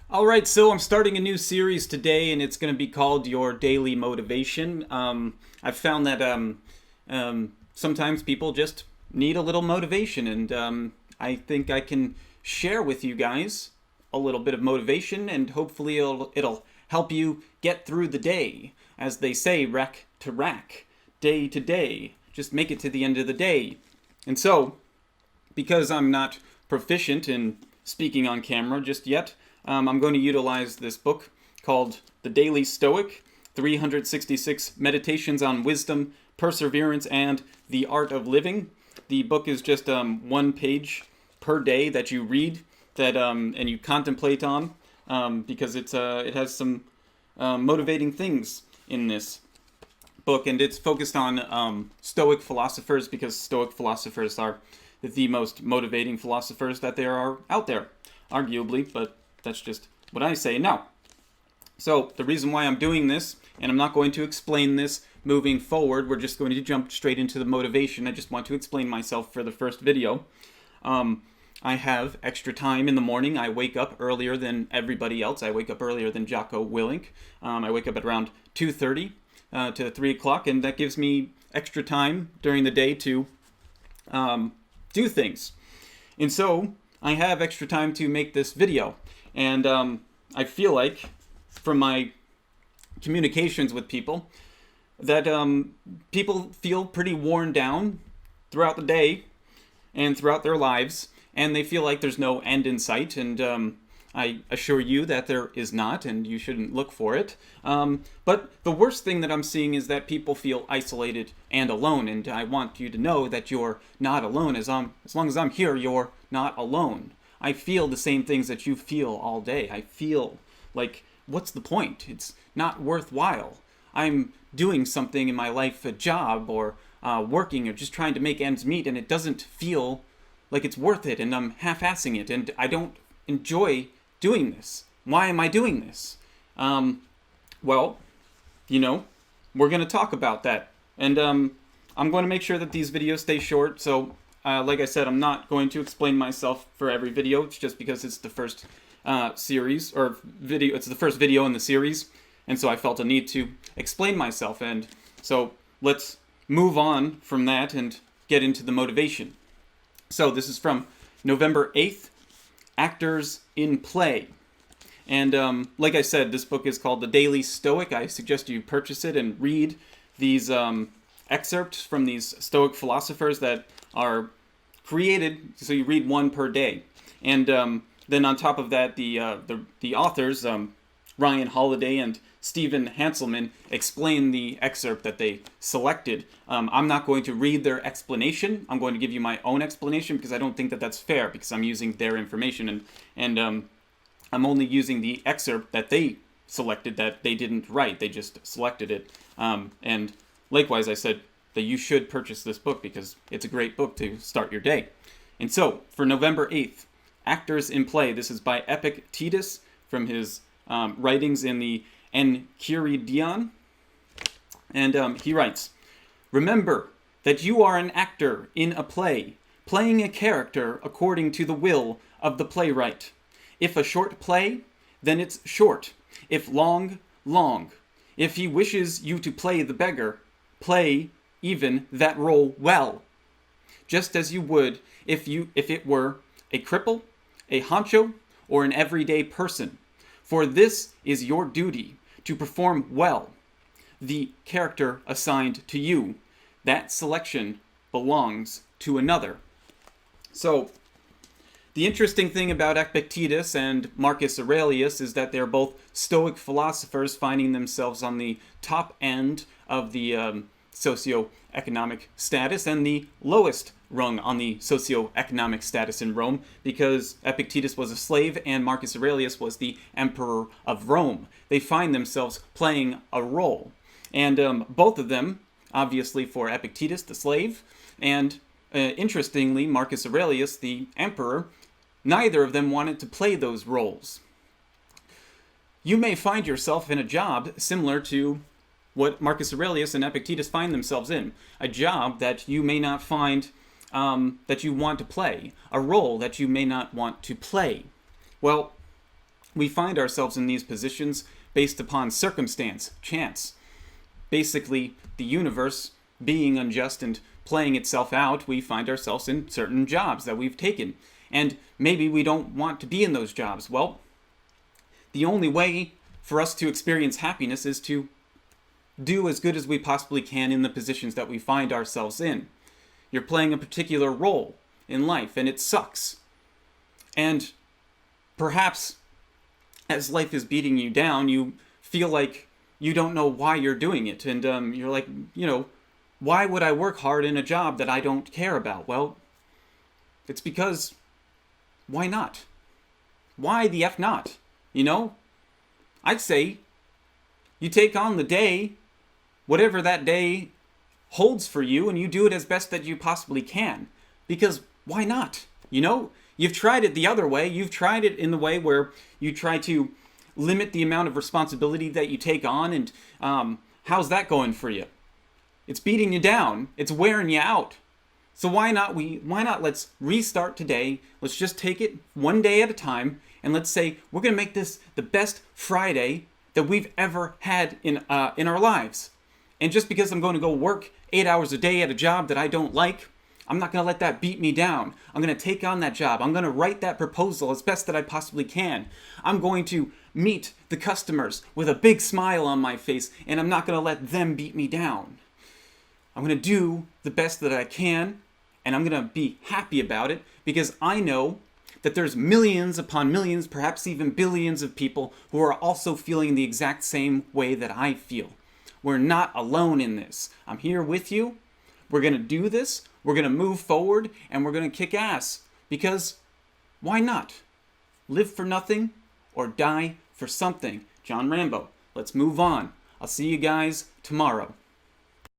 All right, so I'm starting a new series today, and it's going to be called Your Daily Motivation. I've found that sometimes people just need a little motivation, and I think I can share with you guys a little bit of motivation, and hopefully it'll help you get through the day. As they say, rack to rack, day to day. Just make it to the end of the day. And so, because I'm not proficient in speaking on camera just yet, I'm going to utilize this book called The Daily Stoic 366 Meditations on Wisdom, Perseverance, and the Art of Living. The book is just one page per day that you read and you contemplate on because it has some motivating things in this book, and it's focused on Stoic philosophers because Stoic philosophers are the most motivating philosophers that there are out there, arguably, but that's just what I say now. So the reason why I'm doing this, and I'm not going to explain this moving forward, we're just going to jump straight into the motivation. I just want to explain myself for the first video. I have extra time in the morning. I wake up earlier than everybody else. I wake up earlier than Jocko Willink. I wake up at around 2:30 to 3 o'clock, and that gives me extra time during the day to do things. And so I have extra time to make this video. And I feel like, from my communications with people, that people feel pretty worn down throughout the day and throughout their lives, and they feel like there's no end in sight. And I assure you that there is not, and you shouldn't look for it. But the worst thing that I'm seeing is that people feel isolated and alone, and I want you to know that you're not alone. As long as I'm here, you're not alone. I feel the same things that you feel all day. I feel like, what's the point? It's not worthwhile. I'm doing something in my life, a job, or working, or just trying to make ends meet, and it doesn't feel like it's worth it, and I'm half-assing it, and I don't enjoy doing this. Why am I doing this? Well, we're going to talk about that. And I'm going to make sure that these videos stay short. So, like I said, I'm not going to explain myself for every video. It's just because it's the first series, or video. It's the first video in the series. And so I felt a need to explain myself. And so let's move on from that and get into the motivation. So this is from November 8th. Actors in Play. And like I said, this book is called The Daily Stoic. I suggest you purchase it and read these excerpts from these Stoic philosophers that are created, so you read one per day. And then on top of that, the authors, Ryan Holiday and Stephen Hanselman, explain the excerpt that they selected. I'm not going to read their explanation. I'm going to give you my own explanation because I don't think that that's fair, because I'm using their information, and I'm only using the excerpt that they selected that they didn't write. They just selected it. And likewise, I said that you should purchase this book because it's a great book to start your day. And so, for November 8th, Actors in Play. This is by Epictetus from his writings in the Enchiridion. And he writes, "Remember that you are an actor in a play, playing a character according to the will of the playwright. If a short play, then it's short. If long, long. If he wishes you to play the beggar, play even that role well, just as you would if it were a cripple, a honcho, or an everyday person. For this is your duty, to perform well the character assigned to you. That selection belongs to another." So, the interesting thing about Epictetus and Marcus Aurelius is that they're both Stoic philosophers finding themselves on the top end of the socioeconomic status and the lowest rung on the socioeconomic status in Rome, because Epictetus was a slave and Marcus Aurelius was the emperor of Rome. They find themselves playing a role. And both of them, obviously for Epictetus, the slave, and interestingly, Marcus Aurelius, the emperor, neither of them wanted to play those roles. You may find yourself in a job similar to what Marcus Aurelius and Epictetus find themselves in. A job that you may not find that you want to play. A role that you may not want to play. Well, We find ourselves in these positions based upon circumstance, chance. Basically, the universe being unjust and playing itself out, we find ourselves in certain jobs that we've taken. And maybe we don't want to be in those jobs. Well, the only way for us to experience happiness is to do as good as we possibly can in the positions that we find ourselves in. You're playing a particular role in life, and it sucks. And perhaps as life is beating you down, you feel like you don't know why you're doing it. And you're like, why would I work hard in a job that I don't care about? Well, it's because, why not? Why the F not? I'd say you take on the day, whatever that day holds for you, and you do it as best that you possibly can. Because why not? You've tried it the other way. You've tried it in the way where you try to limit the amount of responsibility that you take on, and how's that going for you? It's beating you down. It's wearing you out. So why not let's restart today. Let's just take it one day at a time, and let's say we're going to make this the best Friday that we've ever had in our lives. And just because I'm going to go work 8 hours a day at a job that I don't like, I'm not going to let that beat me down. I'm going to take on that job. I'm going to write that proposal as best that I possibly can. I'm going to meet the customers with a big smile on my face, and I'm not going to let them beat me down. I'm going to do the best that I can, and I'm going to be happy about it, because I know that there's millions upon millions, perhaps even billions of people who are also feeling the exact same way that I feel. We're not alone in this. I'm here with you. We're going to do this. We're going to move forward, and we're going to kick ass. Because why not? Live for nothing or die for something. John Rambo. Let's move on. I'll see you guys tomorrow.